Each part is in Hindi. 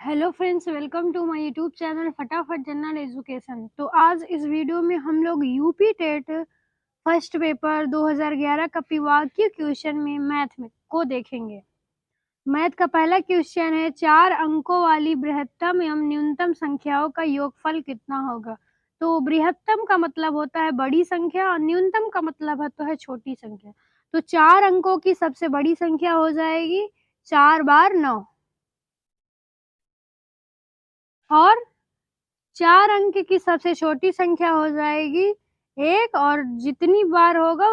Hello friends, welcome to my YouTube channel फटाफट जनरल एजुकेशन। तो आज इस वीडियो में हम लोग यूपी टेट फर्स्ट पेपर 2011 का पीवाक्य क्वेश्चन में मैथ में को देखेंगे। मैथ का पहला क्वेश्चन है, 4 अंकों वाली बृहत्तम एवं न्यूनतम संख्याओं का योगफल कितना होगा। तो बृहत्तम का मतलब होता है बड़ी संख्या और न्यूनतम का मतलब होता है छोटी संख्या। तो 4 अंकों की सबसे बड़ी संख्या हो जाएगी 4 बार 9 और 4 अंक की सबसे छोटी संख्या हो जाएगी 1 और जितनी बार होगा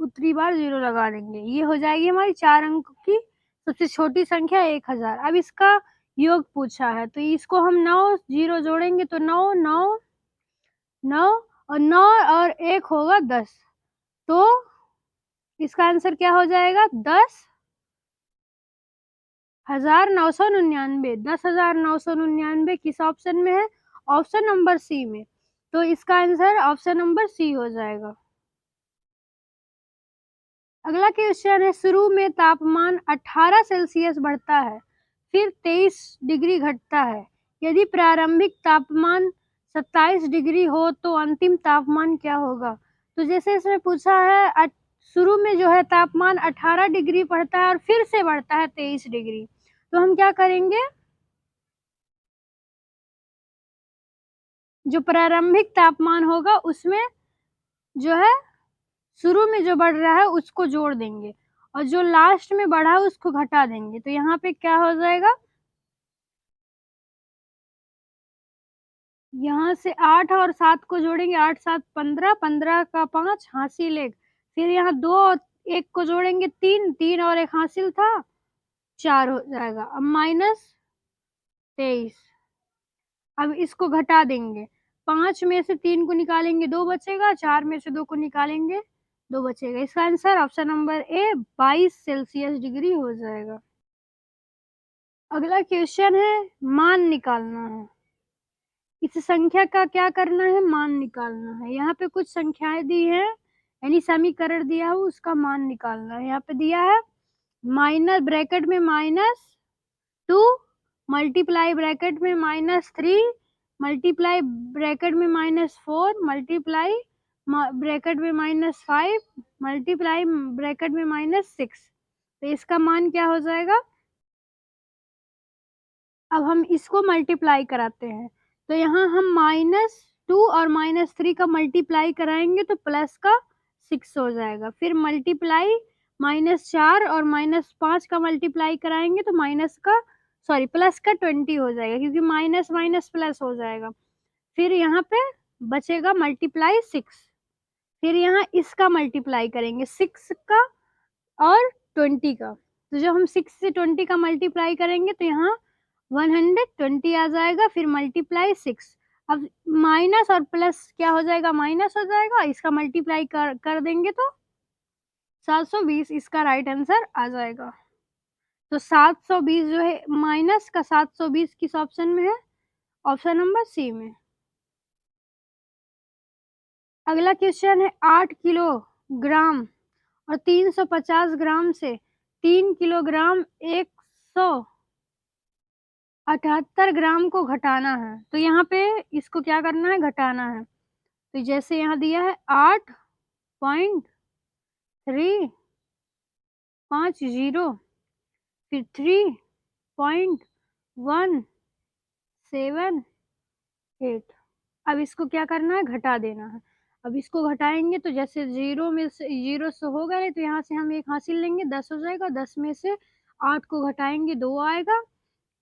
उतनी बार 0 लगा देंगे। ये हो जाएगी हमारी 4 अंक की सबसे छोटी संख्या 1000। अब इसका योग पूछा है तो इसको हम 9 0 जोड़ेंगे तो 9 9 9 और 9 और 1 होगा 10। तो इसका आंसर क्या हो जाएगा 10,999। 10,999 किस ऑप्शन में है? ऑप्शन नंबर सी में। तो इसका आंसर ऑप्शन नंबर सी हो जाएगा। अगला क्वेश्चन है, शुरू में तापमान 18 सेल्सियस बढ़ता है, फिर 23 डिग्री घटता है। यदि प्रारंभिक तापमान 27 डिग्री हो तो अंतिम तापमान क्या होगा? तो जैसे इसमें पूछा है, शुरू में जो है तापमान 18 डिग्री बढ़ता है और फिर से बढ़ता है 23 डिग्री। तो हम क्या करेंगे, जो प्रारंभिक तापमान होगा उसमें जो है शुरू में जो बढ़ रहा है उसको जोड़ देंगे और जो लास्ट में बढ़ा है उसको घटा देंगे। तो यहाँ पे क्या हो जाएगा, यहाँ से 8 और 7 को जोड़ेंगे, 8 7 15, 15 का 5 हासिल 1। फिर यहाँ 2 और 1 को जोड़ेंगे 3, 3 और 1 हासिल था 4 हो जाएगा। अब -23। अब इसको घटा देंगे, 5 में से 3 को निकालेंगे 2 बचेगा, 4 में से 2 को निकालेंगे 2 बचेगा। इसका answer option number A 22 Celsius degree हो जाएगा। अगला क्वेश्चन है, मान निकालना है। इस संख्या का क्या करना है? मान निकालना है। यहाँ पे कुछ संख्याएं दी है यानी समीकरण दिया है, उसका मान निकालना है। यहाँ पे दिया है माइनस ब्रैकेट में -2 मल्टीप्लाई ब्रैकेट में -3 मल्टीप्लाई ब्रैकेट में -4 मल्टीप्लाई ब्रैकेट में -5 मल्टीप्लाई ब्रैकेट में -6। तो इसका मान क्या हो जाएगा? अब हम इसको मल्टीप्लाई कराते हैं तो यहाँ हम -2 और -3 का मल्टीप्लाई कराएंगे तो प्लस का 6 हो जाएगा। फिर मल्टीप्लाई -4 और -5 का मल्टीप्लाई कराएंगे तो प्लस का 20 हो जाएगा, क्योंकि माइनस माइनस प्लस हो जाएगा। फिर यहाँ पे बचेगा मल्टीप्लाई 6। फिर यहाँ इसका मल्टीप्लाई करेंगे 6 का और 20 का। तो जब हम 6 से 20 का मल्टीप्लाई करेंगे तो यहाँ 120 आ जाएगा, फिर मल्टीप्लाई 6। अब माइनस और प्लस क्या हो जाएगा? माइनस हो जाएगा। इसका मल्टीप्लाई कर देंगे तो 720 इसका राइट आंसर आ जाएगा। तो 720 जो है माइनस का 720 किस ऑप्शन में है? ऑप्शन नंबर सी में। अगला क्वेश्चन है, 8 किलोग्राम और 350 ग्राम से 3 किलोग्राम 178 ग्राम को घटाना है। तो यहाँ पे इसको क्या करना है? घटाना है। तो जैसे यहाँ दिया है 8.350, फिर 3.178। अब इसको क्या करना है? घटा देना है। अब इसको घटाएंगे तो जैसे 0 में से 0 से हो गए तो यहाँ से हम 1 हासिल लेंगे, 10 हो जाएगा। 10 में से 8 को घटाएंगे 2 आएगा।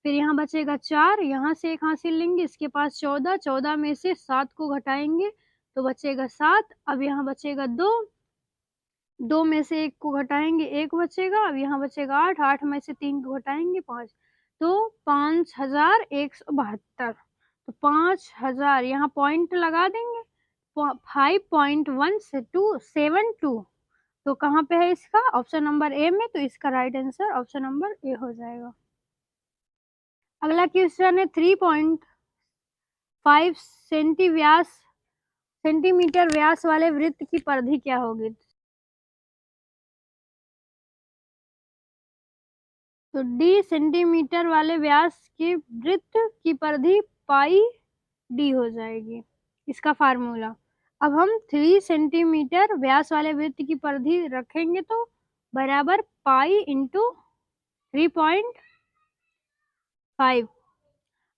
फिर यहाँ बचेगा 4, यहाँ से 1 हासिल लेंगे, इसके पास 14, 14 में से 7 को घटाएंगे तो बचेगा 7। अब यहाँ बचेगा 2, 2 में से 1 को घटाएंगे 1 बचेगा। अब यहाँ बचेगा 8, 8 में से 3 को घटाएंगे 5, तो 5172। तो 5000 यहाँ पॉइंट लगा देंगे, 5.1272। तो कहाँ पे है इसका? ऑप्शन नंबर ए में। तो इसका right answer option number A हो जाएगा। अगला क्वेश्चन है, 3.5 सेंटीमीटर व्यास वाले वृत्त की परिधि क्या होगी? तो d सेंटीमीटर वाले व्यास के वृत्त की परिधि पाई d हो जाएगी, इसका फार्मूला। अब हम 3 सेंटीमीटर व्यास वाले वृत्त की परिधि रखेंगे तो बराबर पाई इंटू 3.5।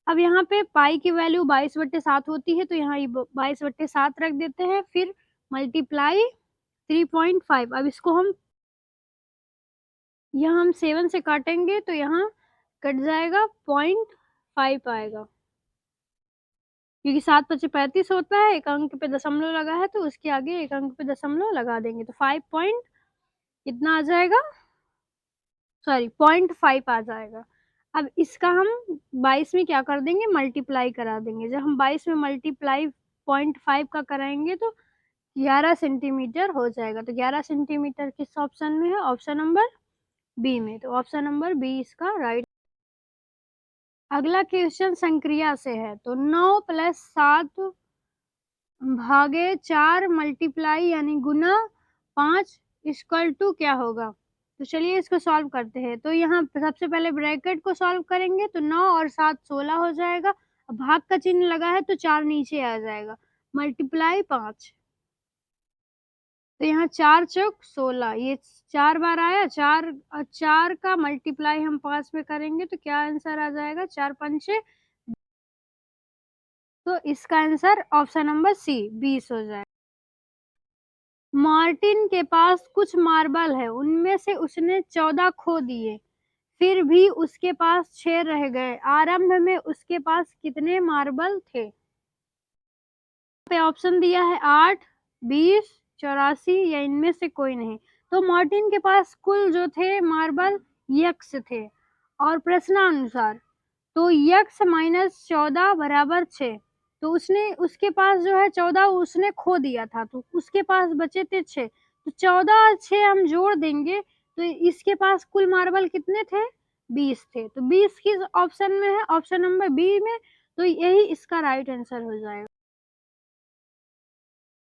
अब यहाँ पे पाई की वैल्यू 22/7 होती है, तो यहाँ ये 22/7 रख देते हैं, फिर मल्टीप्लाई 3.5। अब इसको हम यहाँ हम 7 से काटेंगे तो यहाँ कट जाएगा 0.5 आएगा, क्योंकि 7 पचे 35 होता है, एक अंक पे दशमलव लगा है तो उसके आगे एक अंक पे दशमलव लगा देंगे, तो 5 पॉइंट कितना आ जाएगा, सॉरी 0.5 आ जाएगा। अब इसका हम 22 में क्या कर देंगे, मल्टीप्लाई करा देंगे। जब हम 22 में मल्टीप्लाई 0.5 का कराएंगे तो 11 सेंटीमीटर हो जाएगा। तो 11 सेंटीमीटर किस ऑप्शन में है, ऑप्शन नंबर बी में। तो ऑप्शन नंबर बी इसका राइट। अगला क्वेश्चन संक्रिया से है, तो 9 + 7 भागे 4 मल्टीप्लाई यानी गुना 5 इक्वल टू क्या होगा। तो चलिए इसको सॉल्व करते हैं। तो यहाँ सबसे पहले ब्रैकेट को सॉल्व करेंगे तो 9 और 7 16 हो जाएगा। अब भाग का चिन्ह लगा है तो 4 नीचे आ जाएगा, मल्टीप्लाई 5। तो यहाँ 4 चौक 16, ये 4 बार आया, 4 का मल्टीप्लाई हम 5 में करेंगे तो क्या आंसर आ जाएगा, 4 पंचे। तो इसका आंसर ऑप्शन नंबर सी 20 हो जाएगा। मार्टिन के पास कुछ मार्बल है, उनमें से उसने 14 खो दिए, फिर भी उसके पास 6 रह गए। आरंभ में उसके पास कितने मार्बल थे। पे ऑप्शन दिया है 8, 20, 84 या इनमें से कोई नहीं। तो मार्टिन के पास कुल जो थे मार्बल यक्स थे, और प्रश्नानुसार तो यक्स माइनस 14 बराबर 6। तो उसके पास जो है 14 उसने खो दिया था, तो उसके पास बचे थे 6। तो 14 और 6 हम जोड़ देंगे तो इसके पास कुल मार्बल कितने थे, 20 थे। तो 20 किस ऑप्शन में है, ऑप्शन नंबर बी में। तो यही इसका राइट आंसर हो जाएगा।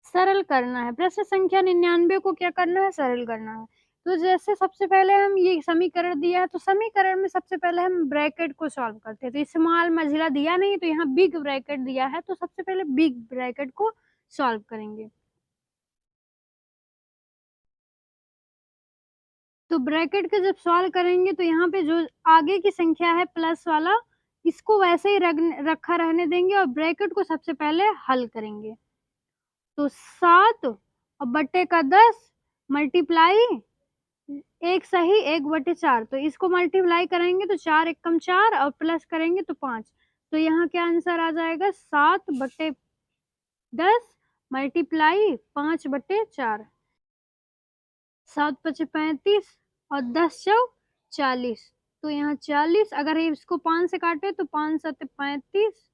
सरल करना है, प्रश्न संख्या 99 को क्या करना है, सरल करना है। तो जैसे सबसे पहले हम ये समीकरण दिया है, तो समीकरण में सबसे पहले हम ब्रैकेट को सॉल्व करते हैं। तो स्मॉल मझिला दिया नहीं, तो यहाँ बिग ब्रैकेट दिया है, तो सबसे पहले बिग ब्रैकेट को सॉल्व करेंगे। तो ब्रैकेट के जब सॉल्व करेंगे तो यहाँ पे जो आगे की संख्या है प्लस वाला, इसको वैसे ही रखा रहने देंगे और ब्रैकेट को सबसे पहले हल करेंगे। तो 7 और बट्टे का 10 मल्टीप्लाई 1 सही 1/4। तो इसको मल्टीप्लाई करेंगे तो 4 एकम 4 और प्लस करेंगे तो 5। तो यहाँ क्या आंसर आ जाएगा, 7/10 मल्टीप्लाई 5/4। 7 पचे 35 और 10 चौक 40। तो यहाँ 40, अगर इसको 5 से काटे तो 5 7 35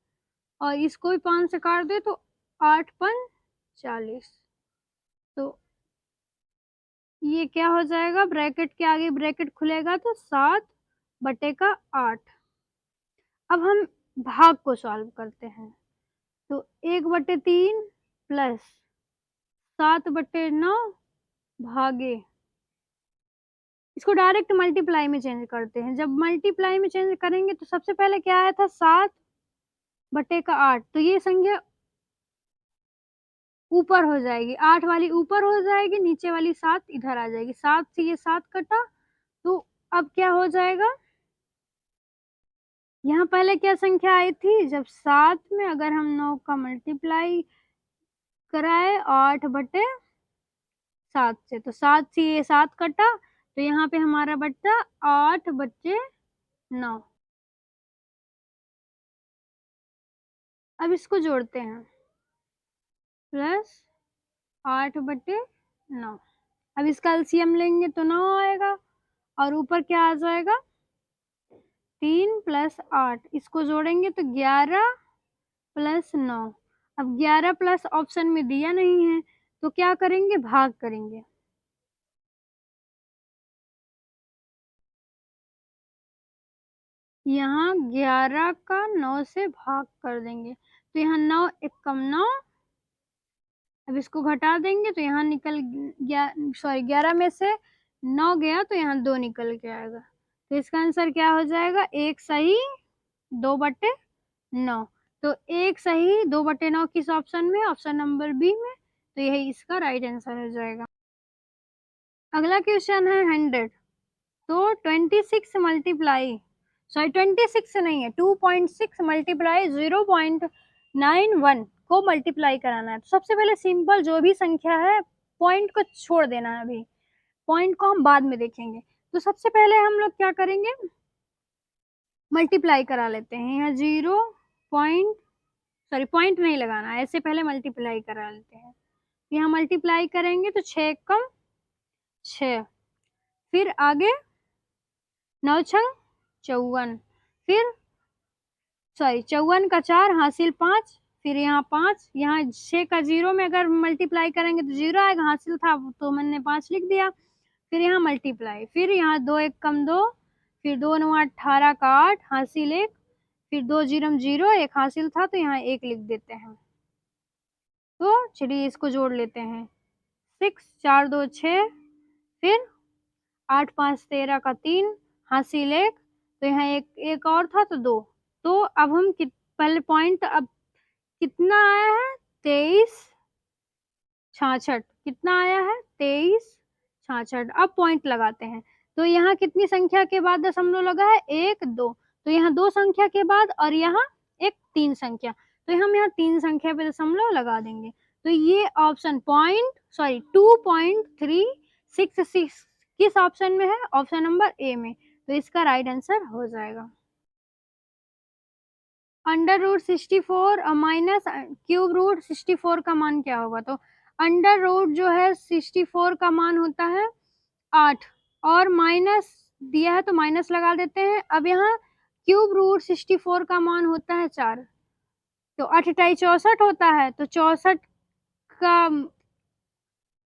और इसको भी 5 से काट दे तो 8 5 40। तो ये क्या हो जाएगा, ब्रैकेट के आगे ब्रैकेट खुलेगा तो 7/8। अब हम भाग को सॉल्व करते हैं। तो 1/3 प्लस 7/9 भागे, इसको डायरेक्ट मल्टीप्लाई में चेंज करते हैं। जब मल्टीप्लाई में चेंज करेंगे तो सबसे पहले क्या आया था, 7/8। तो ये संख्या ऊपर हो जाएगी, 8 वाली ऊपर हो जाएगी, नीचे वाली 7 इधर आ जाएगी। 7 से ये 7 कटा, तो अब क्या हो जाएगा, यहाँ पहले क्या संख्या आई थी, जब 7 में अगर हम 9 का मल्टीप्लाई कराए 8/7 से, तो 7 से ये 7 कटा, तो यहाँ पे हमारा बचा 8/9। अब इसको जोड़ते हैं, प्लस 8/9। अब इसका एलसीएम लेंगे तो 9 आएगा, और ऊपर क्या आ जाएगा, 3 + 8। इसको जोड़ेंगे तो 11 + 9। अब 11 प्लस ऑप्शन में दिया नहीं है, तो क्या करेंगे, भाग करेंगे। यहाँ 11 का 9 से भाग कर देंगे, तो यहाँ 9 एकम 9। अब इसको घटा देंगे तो यहाँ निकल गया, सॉरी 11 में से 9 गया तो यहाँ 2 निकल के आएगा। तो इसका आंसर क्या हो जाएगा, 1 सही 2/9। तो 1 सही 2/9 किस ऑप्शन में, ऑप्शन नंबर बी में। तो यही इसका राइट आंसर हो जाएगा। अगला क्वेश्चन है 100। तो 26 मल्टीप्लाई, सॉरी 26 नहीं है, 2.6 मल्टीप्लाई 0.91 को मल्टीप्लाई कराना है। तो सबसे पहले सिंपल जो भी संख्या है पॉइंट को छोड़ देना है, अभी पॉइंट को हम बाद में देखेंगे। तो सबसे पहले हम लोग क्या करेंगे, मल्टीप्लाई करा लेते हैं। यहाँ 0 पॉइंट, सॉरी पॉइंट नहीं लगाना है, ऐसे पहले मल्टीप्लाई करा लेते हैं। यहाँ मल्टीप्लाई करेंगे तो 6 कम 6, फिर आगे 9 छंग 54, फिर सॉरी 54 का 4 हासिल 5, फिर यहाँ 5, यहाँ 6 का 0 में अगर मल्टीप्लाई करेंगे तो 0 आएगा, हासिल था तो मैंने 5 लिख दिया। फिर यहाँ मल्टीप्लाई, फिर यहाँ 2 1 कम 2, फिर 2 9 18 का 8 हासिल 1, फिर 2 0 0 1 हासिल था तो यहाँ 1 लिख देते हैं। तो चलिए इसको जोड़ लेते हैं, 6 4 2 6, फिर 8 5 13 का 3 हासिल 1, तो यहाँ एक और था तो 2। तो अब हम पहले पॉइंट अब कितना आया है, 23 66, कितना आया है 23 66। अब पॉइंट लगाते हैं। तो यहाँ कितनी संख्या के बाद दशमलव लगा है, 1 2, तो यहाँ 2 संख्या के बाद और यहाँ एक 3 संख्या, तो हम यहाँ 3 संख्या पे दशमलव लगा देंगे। तो ये ऑप्शन 2.36 किस ऑप्शन में है, ऑप्शन नंबर ए में। तो इसका राइट आंसर हो जाएगा। अंडर रूट 64 और माइनस क्यूब रूट 64 का मान क्या होगा। तो अंडर रूट जो है 64 का मान होता है 8, और माइनस दिया है तो माइनस लगा देते हैं। अब यहाँ क्यूब रूट 64 का मान होता है 4, तो 8 × 64 होता है, तो 64 का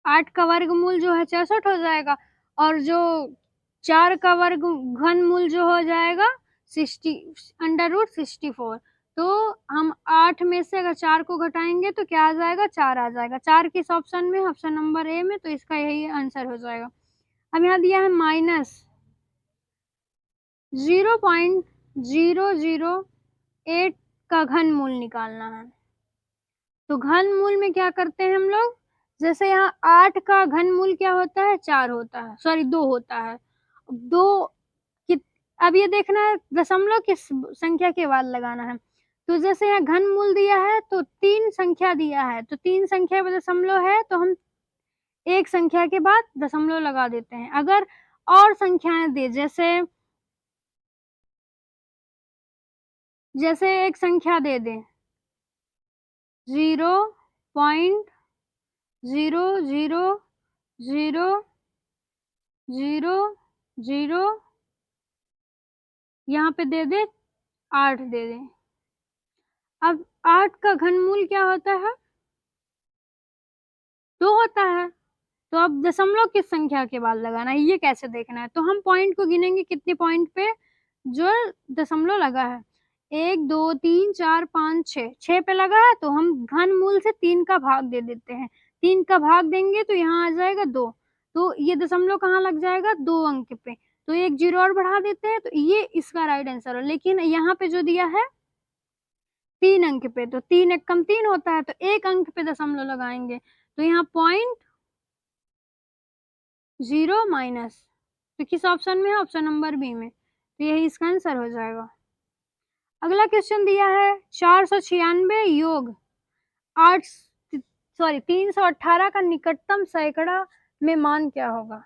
8 का वर्गमूल जो है 64 हो जाएगा, और जो 4 का वर्ग घनमूल जो हो जाएगा 60 अंडर रूट 64। तो हम 8 में से अगर 4 को घटाएंगे तो क्या आ जाएगा, 4 आ जाएगा। 4 किस ऑप्शन में, ऑप्शन नंबर ए में। तो इसका यही आंसर हो जाएगा। अब यहाँ दिया है माइनस 0.008 का घनमूल निकालना है। तो घनमूल में क्या करते हैं हम लोग, जैसे यहाँ 8 का घनमूल क्या होता है, 4 होता है, सॉरी 2 होता है। 2 अब ये देखना है दशमलव किस संख्या के बाद लगाना है। तो जैसे यहाँ घनमूल दिया है तो 3 संख्या दिया है, तो 3 संख्या में दशमलव है तो हम एक संख्या के बाद दशमलव लगा देते हैं। अगर और संख्याएं दे, जैसे एक संख्या दे दे 0.000000, यहाँ पे दे दे 8 दे दे। अब 8 का घनमूल क्या होता है, 2 होता है। तो अब दशमलव किस संख्या के बाद लगाना है, ये कैसे देखना है। तो हम पॉइंट को गिनेंगे, कितने पॉइंट पे जो दशमलव लगा है, 1 2 3 4 5 6, 6 पे लगा है तो हम घनमूल से 3 का भाग दे देते हैं। 3 का भाग देंगे तो यहाँ आ जाएगा 2, तो ये दशमलव कहाँ लग जाएगा, 2 अंक पे। तो एक 0 और बढ़ा देते हैं, तो ये इसका राइट आंसर है। लेकिन यहाँ पे जो दिया है 3 अंक पे, तो 3 1 कम 3 होता है, तो 1 अंक पे दशमलव लगाएंगे। तो यहाँ 0 माइनस, तो किस ऑप्शन में है, ऑप्शन नंबर बी में। तो यही इसका आंसर हो जाएगा। अगला क्वेश्चन दिया है 496 योग 318 का निकटतम सैकड़ा में मान क्या होगा।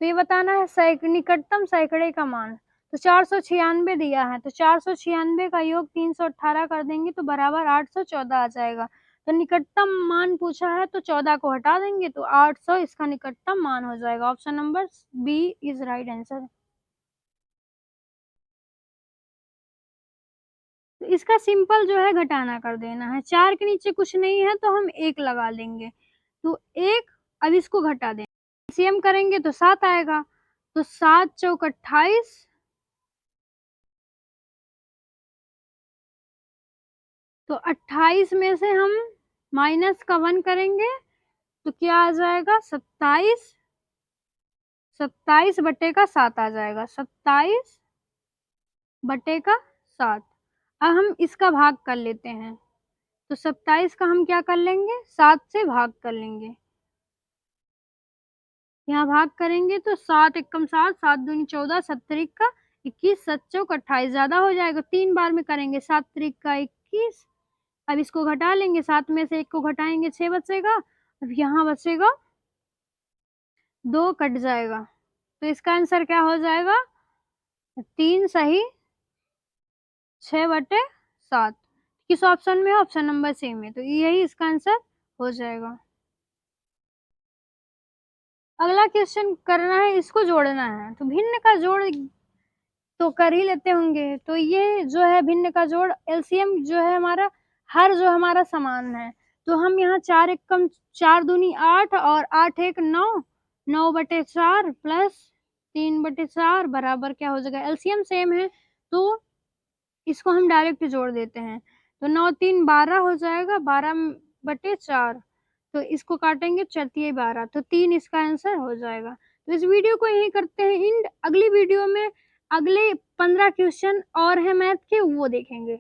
तो ये बताना है निकटतम सैकड़े का मान। तो 496 दिया है, तो 496 का योग 318 कर देंगे तो बराबर 814 आ जाएगा। तो निकटतम मान पूछा है तो 14 को हटा देंगे तो 800 इसका निकटतम मान हो जाएगा। Option number B is right answer. तो इसका सिंपल जो है घटाना कर देना है, 4 के नीचे कुछ नहीं है तो हम 1 लगा लेंगे। तो 1, अब इसको घटा देंगे, एलसीएम करेंगे तो 7 आएगा। तो 7 चौक 28, तो 28 में से हम माइनस का 1 करेंगे तो क्या आ जाएगा, 27 27/7 आ जाएगा, 27/7। अब हम इसका भाग कर लेते हैं, तो 27 का हम क्या कर लेंगे, 7 से भाग कर लेंगे। यहाँ भाग करेंगे तो 7 एकम 7, 7 दूनी 14, 7 त्रिक का 21, 7 चौक 28, ज्यादा हो जाएगा, 3 बार में करेंगे, 7 त्रिक का 21। अब इसको घटा लेंगे, 7 में से 1 को घटाएंगे 6 बचेगा, अब यहाँ बचेगा 2 कट जाएगा, तो इसका आंसर क्या हो जाएगा, 3 सही 6/7। किस ऑप्शन में है, ऑप्शन नंबर सी में, तो यही इसका आंसर हो जाएगा। अगला क्वेश्चन करना है, इसको जोड़ना है, तो भिन्न का जोड़ तो कर ही लेते होंगे। तो ये जो है भिन्न का जोड़, एलसीएम जो है हमारा, हर जो हमारा समान है, तो हम यहाँ 4 एकम 4 दूनी 8 और 8 एक 9, 9/4 प्लस 3/4 बराबर क्या हो जाएगा, एलसीएम सेम है तो इसको हम डायरेक्ट जोड़ देते हैं, तो 9 3 12 हो जाएगा, 12/4, तो इसको काटेंगे 4 12, तो 3 इसका आंसर हो जाएगा। तो इस वीडियो को यहीं करते हैं एंड, अगली वीडियो में अगले 15 क्वेश्चन और है मैथ के, वो देखेंगे।